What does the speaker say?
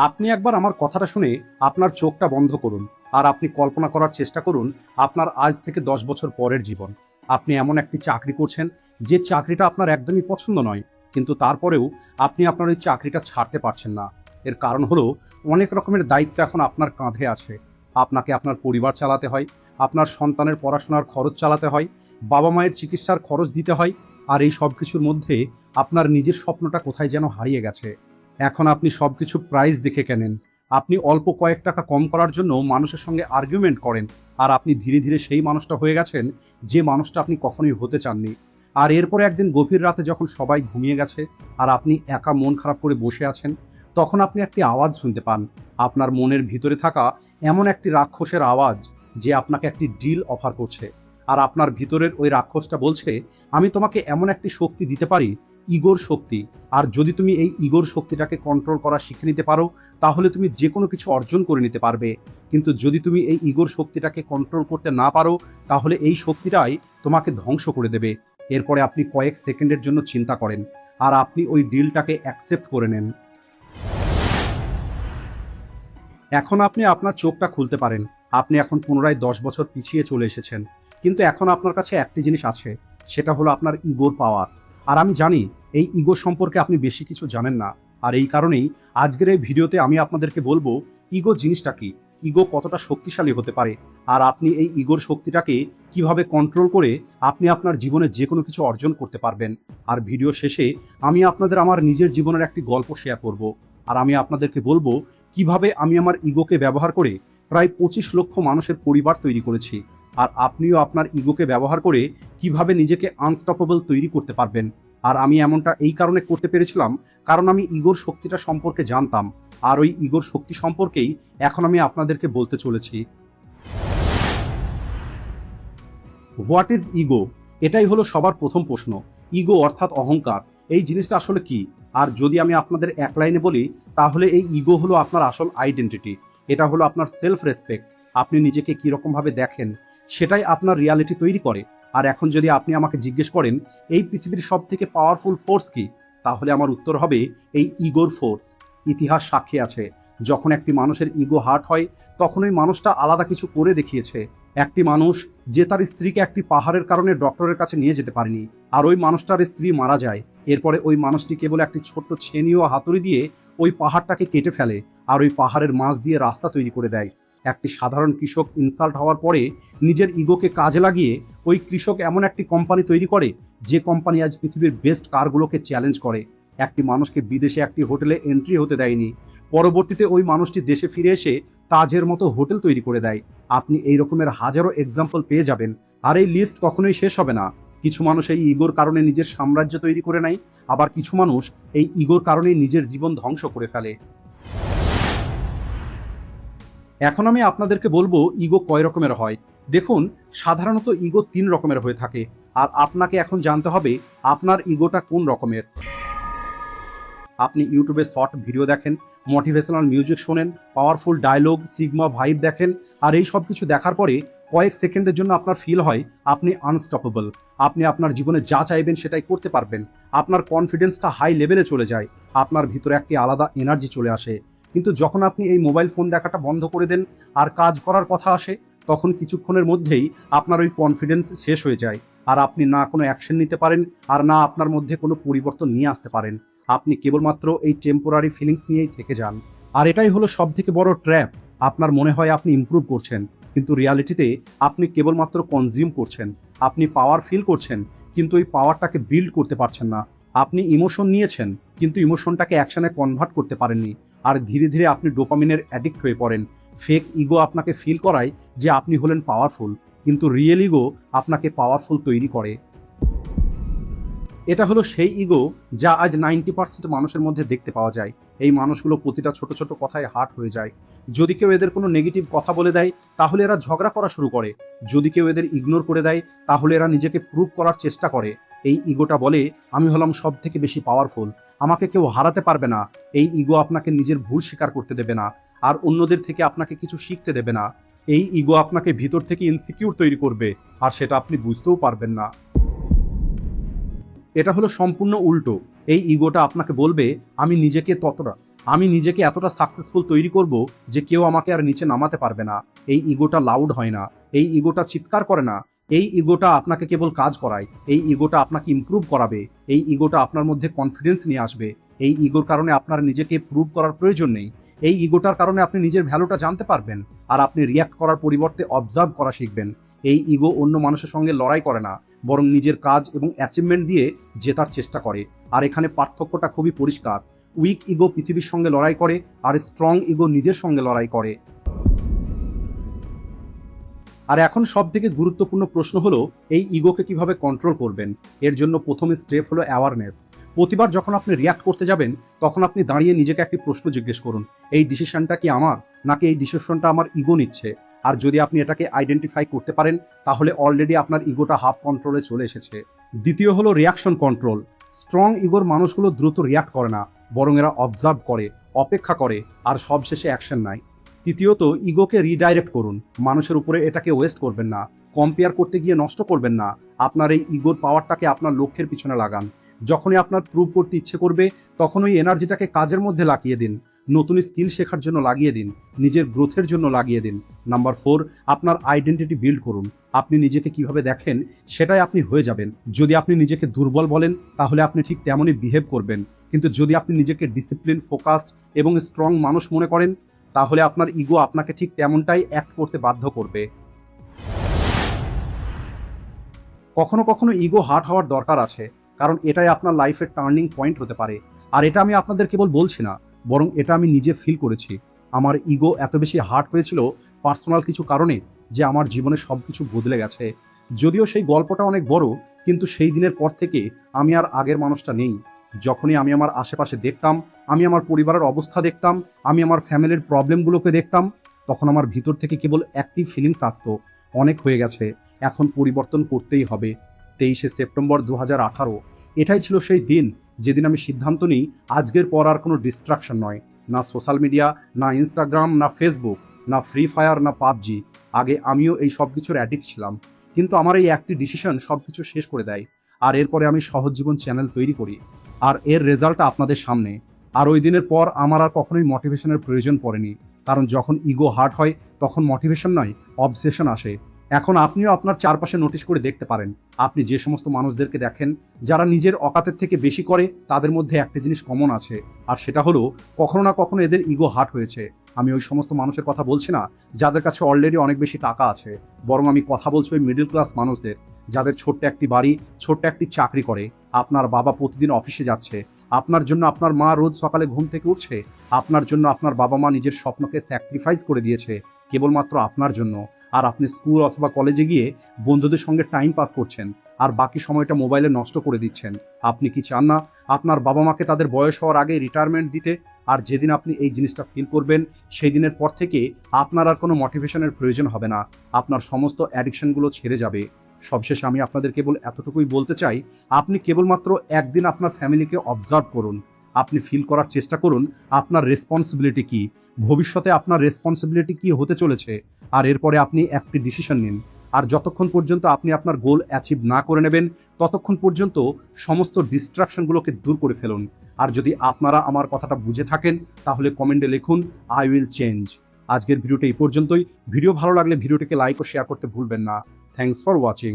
আপনি একবার আমার কথাটা শুনে আপনার চোখটা বন্ধ করুন আর আপনি কল্পনা করার চেষ্টা করুন আপনার আজ থেকে 10 বছর পরের জীবন। আপনি এমন একটি চাকরি করছেন যে চাকরিটা আপনার একদমই পছন্দ নয়, কিন্তু তারপরেও আপনি আপনার ওই চাকরিটা ছাড়তে পারছেন না। এর কারণ হলো অনেক রকমের দায়িত্ব এখন আপনার কাঁধে আছে। আপনাকে আপনার পরিবার চালাতে হয়, আপনার সন্তানের পড়াশোনার খরচ চালাতে হয়, বাবা মায়ের চিকিৎসার খরচ দিতে হয়। আর এই সব কিছুর মধ্যে আপনার নিজের স্বপ্নটা কোথায় যেন হারিয়ে গেছে। এখন আপনি সবকিছু প্রাইস দেখে কেনেন। আপনি অল্প কয়েক টাকা কম করার জন্য মানুষের সঙ্গে আর্গুমেন্ট করেন। আর আপনি ধীরে ধীরে সেই মানুষটা হয়ে গেছেন যে মানুষটা আপনি কখনোই হতে চাননি। আর এরপরে একদিন গভীর রাতে যখন সবাই ঘুমিয়ে গেছে আর আপনি একা মন খারাপ করে বসে আছেন, তখন আপনি একটি আওয়াজ শুনতে পান। আপনার মনের ভিতরে থাকা এমন একটি রাক্ষসের আওয়াজ যে আপনাকে একটি ডিল অফার করছে। আর আপনার ভিতরের ওই রাক্ষসটা বলছে, আমি তোমাকে এমন একটি শক্তি দিতে পারি, ইগোর শক্তি। আর যদি তুমি এই ইগোর শক্তিটাকে কন্ট্রোল করা শিখে নিতে পারো, তাহলে তুমি যে কোনো কিছু অর্জন করে নিতে পারবে। কিন্তু যদি তুমি এই ইগোর শক্তিটাকে কন্ট্রোল করতে না পারো, তাহলে এই শক্তিটাই তোমাকে ধ্বংস করে দেবে। এরপরে আপনি কয়েক সেকেন্ডের জন্য চিন্তা করেন আর আপনি ওই ডিলটাকে অ্যাকসেপ্ট করে নেন। এখন আপনি আপনার চোখটা খুলতে পারেন। আপনি এখন পুনরায় 10 বছর পিছিয়ে চলে এসেছেন, কিন্তু এখন আপনার কাছে একটি জিনিস আছে, সেটা হলো আপনার ইগোর পাওয়ার। আর আমি জানি এই ইগো সম্পর্কে আপনি বেশি কিছু জানেন না। আর এই কারণেই আজকের এই ভিডিওতে আমি আপনাদেরকে বলবো ইগো জিনিসটা কি, ইগো কতটা শক্তিশালী হতে পারে, আর আপনি এই ইগোর শক্তিটাকে কিভাবে কন্ট্রোল করে আপনি আপনার জীবনে যে কোনো কিছু অর্জন করতে পারবেন। আর ভিডিও শেষে আমি আপনাদের আমার নিজের জীবনের একটি গল্প শেয়ার করব। আর আমি আপনাদেরকে বলবো কিভাবে আমি আমার ইগোকে ব্যবহার করে প্রায় 25 লক্ষ মানুষের পরিবার তৈরি করেছি। আর আপনিও আপনার ইগোকে ব্যবহার করে কিভাবে নিজেকে আনস্টপেবল তৈরি করতে পারবেন। আর আমি এমনটা এই কারণে করতে পেরেছিলাম কারণ আমি ইগোর শক্তিটা সম্পর্কে জানতাম। আর ওই ইগোর শক্তি সম্পর্কেই এখন আমি আপনাদেরকে বলতে চলেছি। What is ego? এটাই হলো সবার প্রথম প্রশ্ন। ইগো অর্থাৎ অহংকার, এই জিনিসটা আসলে কি? আর যদি আমি আপনাদের এক লাইনে বলি, তাহলে এই ইগো হলো আপনার আসল আইডেন্টিটি। এটা হলো আপনার সেলফ রেসপেক্ট। আপনি নিজেকে কীরকমভাবে দেখেন সেটাই আপনার রিয়ালিটি তৈরি করে। আর এখন যদি আপনি আমাকে জিজ্ঞেস করেন এই পৃথিবীর সব থেকে পাওয়ারফুল ফোর্স কি, তাহলে আমার উত্তর হবে এই ইগোর ফোর্স। ইতিহাস সাক্ষী আছে, যখন একটি মানুষের ইগো হার্ট হয় তখন ওই মানুষটা আলাদা কিছু করে দেখিয়েছে। একটি মানুষ যে তার স্ত্রীকে একটি পাহাড়ের কারণে ডক্টরের কাছে নিয়ে যেতে পারেনি, আর ওই মানুষটার স্ত্রী মারা যায়। এরপরে ওই মানুষটি কেবল একটি ছোট্ট ছেনি ও হাতুড়ি দিয়ে ওই পাহাড়টাকে কেটে ফেলে আর ওই পাহাড়ের মাঝ দিয়ে রাস্তা তৈরি করে দেয়। একটি সাধারণ কৃষক ইনসাল্ট হওয়ার পরে নিজের ইগোকে কাজে লাগিয়ে ওই কৃষক এমন একটি কোম্পানি তৈরি করে যে কোম্পানি আজ পৃথিবীর বেস্ট কারগুলোকে চ্যালেঞ্জ করে। একটি মানুষকে বিদেশে একটি হোটেলে এন্ট্রি হতে দেয়নি, পরবর্তীতে ওই মানুষটি দেশে ফিরে এসে তাজের মতো হোটেল তৈরি করে দেয়। আপনি এই রকমের হাজারো এক্সাম্পল পেয়ে যাবেন। আর এই লিস্ট কখনোই শেষ হবে না। কিছু মানুষ এই ইগোর কারণে নিজের সাম্রাজ্য তৈরি করে নেয়, আবার কিছু মানুষ এই ইগোর কারণেই নিজের জীবন ধ্বংস করে ফেলে। এখন আমি আপনাদেরকে বলবো ইগো কয় রকমের হয়। দেখুন, সাধারণত ইগো 3 রকমের হয়ে থাকে। আর আপনাকে এখন জানতে হবে আপনার ইগোটা কোন রকমের। আপনি ইউটিউবে শর্ট ভিডিও দেখেন, মোটিভেশনাল মিউজিক শোনেন, পাওয়ারফুল ডায়লগ, সিগমা ভাইব দেখেন, আর এই সব কিছু দেখার পরে কয়েক সেকেন্ডের জন্য আপনার ফিল হয় আপনি আনস্টপেবল। আপনি আপনার জীবনে যা চাইবেন সেটাই করতে পারবেন। আপনার কনফিডেন্সটা হাই লেভেলে চলে যায়, আপনার ভিতরে একটি আলাদা এনার্জি চলে আসে। কিন্তু যখন আপনি এই মোবাইল ফোন দেখাটা বন্ধ করে দেন আর কাজ করার কথা আসে, তখন কিছুক্ষণের মধ্যেই আপনার ওই কনফিডেন্স শেষ হয়ে যায়। আর আপনি না কোনো অ্যাকশন নিতে পারেন আর না আপনার মধ্যে কোনো পরিবর্তন নিয়ে আসতে পারেন। আপনি কেবলমাত্র এই টেম্পোরারি ফিলিংস নিয়েই থেকে যান। আর এটাই হলো সব থেকে বড় ট্র্যাপ। আপনার মনে হয় আপনি ইমপ্রুভ করছেন, কিন্তু রিয়ালিটিতে আপনি কেবলমাত্র কনজিউম করছেন। আপনি পাওয়ার ফিল করছেন, কিন্তু ওই পাওয়ারটাকে বিল্ড করতে পারছেন না। আপনি ইমোশন নিয়েছেন, কিন্তু ইমোশনটাকে অ্যাকশনে কনভার্ট করতে পারেননি। আর ধীরে ধীরে আপনি ডোপামিনের অ্যাডিক্ট হয়ে পড়েন। ফেক ইগো আপনাকে ফিল করায় যে আপনি হলেন পাওয়ারফুল, কিন্তু রিয়েল ইগো আপনাকে পাওয়ারফুল তৈরি করে। এটা হলো সেই ইগো যা আজ 90% মানুষের মধ্যে দেখতে পাওয়া যায়। এই মানুষগুলো প্রতিটা ছোট ছোট কথায় হার্ট হয়ে যায়। যদি কেউ এদের কোনো নেগেটিভ কথা বলে দেয়, তাহলে এরা ঝগড়া করা শুরু করে। যদি কেউ এদের ইগনোর করে দেয়, তাহলে এরা নিজেকে প্রুভ করার চেষ্টা করে। এই ইগোটা বলে আমি হলাম সব থেকে বেশি পাওয়ারফুল, আমাকে কেউ হারাতে পারবে না। এই ইগো আপনাকে নিজের ভুল স্বীকার করতে দেবে না, আর অন্যদের থেকে আপনাকে কিছু শিখতে দেবে না। এই ইগো আপনাকে ভিতর থেকে ইনসিকিউর তৈরি করবে, আর সেটা আপনি বুঝতেও পারবেন না। এটা হলো সম্পূর্ণ উল্টো। এই ইগোটা আপনাকে বলবে আমি নিজেকে ততটা আমি নিজেকে এতটা সাকসেসফুল তৈরি করব যে কেউ আমাকে আর নিচে নামাতে পারবে না। এই ইগোটা লাউড হয় না, এই ইগোটা চিৎকার করে না, এই ইগোটা আপনাকে কেবল কাজ করায়, এই ইগোটা আপনাকে ইমপ্রুভ করাবে, এই ইগোটা আপনার মধ্যে কনফিডেন্স নিয়ে আসবে। এই ইগোর কারণে আপনার নিজেকে প্রুভ করার প্রয়োজন নেই। এই ইগোটার কারণে আপনি নিজের ভ্যালুটা জানতে পারবেন, আর আপনি রিয়্যাক্ট করার পরিবর্তে অবজার্ভ করা শিখবেন। এই ইগো অন্য মানুষের সঙ্গে লড়াই করে না, বরং নিজের কাজ এবং অ্যাচিভমেন্ট দিয়ে জেতার চেষ্টা করে। আর এখানে পার্থক্যটা খুবই পরিষ্কার। উইক ইগো পৃথিবীর সঙ্গে লড়াই করে, আর স্ট্রং ইগো নিজের সঙ্গে লড়াই করে। আর এখন সব থেকে গুরুত্বপূর্ণ প্রশ্ন হলো এই ইগোকে কিভাবে কন্ট্রোল করবেন। এর জন্য প্রথম স্টেপ হলো অ্যাওয়ারনেস। প্রতিবার যখন আপনি রিয়াক্ট করতে যাবেন, তখন আপনি দাঁড়িয়ে নিজেকে একটি প্রশ্ন জিজ্ঞেস করুন, এই ডিসিশনটা কি আমার, নাকি এই ডিসিশনটা আমার ইগো নিচ্ছে। আর যদি আপনি এটাকে আইডেন্টিফাই করতে পারেন, তাহলে অলরেডি আপনার ইগোটা হাফ কন্ট্রোলে চলে এসেছে। দ্বিতীয় হলো রিয়াকশন কন্ট্রোল। স্ট্রং ইগোর মানুষগুলো দ্রুত রিয়াক্ট করে না, বরং এরা অবজার্ভ করে, অপেক্ষা করে, আর সবশেষে অ্যাকশন নেয়। তৃতীয়ত, ইগোকে রিডাইরেক্ট করুন। মানুষের উপরে এটাকে ওয়েস্ট করবেন না, কম্পেয়ার করতে গিয়ে নষ্ট করবেন না। আপনার এই ইগোর পাওয়ারটাকে আপনার লক্ষ্যের পিছনে লাগান। যখনই আপনার প্রুভ করতে ইচ্ছে করবে, তখন ওই এনার্জিটাকে কাজের মধ্যে লাগিয়ে দিন। নতুন স্কিল শেখার জন্য লাগিয়ে দিন, নিজের গ্রোথের জন্য লাগিয়ে দিন। নাম্বার 4, আপনার আইডেন্টিটি বিল্ড করুন। আপনি নিজেকে কিভাবে দেখেন, সেটাই আপনি হয়ে যাবেন। যদি আপনি নিজেকে দুর্বল বলেন, তাহলে আপনি ঠিক তেমনই বিহেভ করবেন। কিন্তু যদি আপনি নিজেকে ডিসিপ্লিন, ফোকাসড এবং স্ট্রং মানুষ মনে করেন, তাহলে আপনার ইগো আপনাকে ঠিক তেমনটাই অ্যাক্ট করতে বাধ্য করবে। কখনো কখনো ইগো হার্ট হওয়ার দরকার আছে, কারণ এটাই আপনার লাইফের টার্নিং পয়েন্ট হতে পারে। আর এটা আমি আপনাদের কেবল বলছি না, বরং এটা আমি নিজে ফিল করেছি। আমার ইগো এত বেশি হার্ট হয়েছিল পার্সোনাল কিছু কারণে, যে আমার জীবনে সব কিছু বদলে গেছে। যদিও সেই গল্পটা অনেক বড়, কিন্তু সেই দিনের পর থেকে আমি আর আগের মানুষটা নেই। যখনই আমি আমার আশেপাশে দেখতাম, আমি আমার পরিবারের অবস্থা দেখতাম, আমি আমার ফ্যামিলির প্রবলেমগুলোকে দেখতাম, তখন আমার ভিতর থেকে কেবল একটি ফিলিংস আসতো, অনেক হয়ে গেছে, এখন পরিবর্তন করতেই হবে। 23শে সেপ্টেম্বর 2018, এটাই ছিল সেই দিন যেদিন আমি সিদ্ধান্ত নিই, আজকের পর আর কোনো ডিস্ট্রাকশন নয়। না সোশ্যাল মিডিয়া, না ইনস্টাগ্রাম, না ফেসবুক, না ফ্রি ফায়ার, না পাবজি। আগে আমিও এই সব কিছুর অ্যাডিক্ট ছিলাম, কিন্তু আমার এই একটি ডিসিশন সব কিছু শেষ করে দেয়। আর এরপরে আমি সহজ জীবন চ্যানেল তৈরি করি, আর এর রেজাল্টটা আপনাদের সামনে। আর ওই দিনের পর আমার আর কখনোই মোটিভেশনের প্রয়োজন পড়েনি, কারণ যখন ইগো হার্ট হয়, তখন মোটিভেশন নয়, অবসেশন আসে। এখন আপনিও আপনার চারপাশে নোটিশ করে দেখতে পারেন, আপনি যে সমস্ত মানুষদেরকে দেখেন যারা নিজের অকাতের থেকে বেশি করে, তাদের মধ্যে একটা জিনিস কমন আছে, আর সেটা হলো কখনো না কখনো এদের ইগো হার্ট হয়েছে। আমি ওই সমস্ত মানুষের কথা বলছি না যাদের কাছে অলরেডি অনেক বেশি টাকা আছে, বরং আমি কথা বলছি ওই মিডল ক্লাস মানুষদের, যাদের ছোট্ট একটি বাড়ি, ছোট্ট একটি চাকরি করে। আপনার বাবা প্রতিদিন অফিসে যাচ্ছে, আপনার জন্য আপনার মা রোজ সকালে ঘুম থেকে উঠছে, আপনার জন্য আপনার বাবা মা নিজের স্বপ্নকে স্যাক্রিফাইস করে দিয়েছে কেবলমাত্র আপনার জন্য। আর আপনি স্কুল অথবা কলেজে গিয়ে বন্ধুদের সঙ্গে টাইম পাস করছেন, আর বাকি সময়টা মোবাইলে নষ্ট করে দিচ্ছেন। আপনি কি চান না আপনার বাবা মাকে তাদের বয়স হওয়ার আগে রিটায়ারমেন্ট দিতে? আর যেদিন আপনি এই জিনিসটা ফিল করবেন, সেই দিনের পর থেকে আপনার আর কোনো মোটিভেশনের প্রয়োজন হবে না, আপনার সমস্ত অ্যাডিকশনগুলো ছেড়ে যাবে। সবশেষে আমি আপনাদের কেবল এতটুকুই বলতে চাই, আপনি কেবলমাত্র একদিন আপনার ফ্যামিলিকে অবজার্ভ করুন। আপনি ফিল করার চেষ্টা করুন আপনার রেসপন্সিবিলিটি কী, ভবিষ্যতে আপনার রেসপন্সিবিলিটি কী হতে চলেছে, আর এরপরে আপনি একটি ডিসিশন নিন। আর যতক্ষণ পর্যন্ত আপনি আপনার গোল অ্যাচিভ না করে নেবেন, ততক্ষণ পর্যন্ত সমস্ত ডিস্ট্রাকশনগুলোকে দূর করে ফেলুন। আর যদি আপনারা আমার কথাটা বুঝে থাকেন, তাহলে কমেন্টে লিখুন, আই উইল চেঞ্জ। আজকের ভিডিওটা এই পর্যন্তই। ভিডিও ভালো লাগলে ভিডিওটিকে লাইক ও শেয়ার করতে ভুলবেন না। Thanks for watching.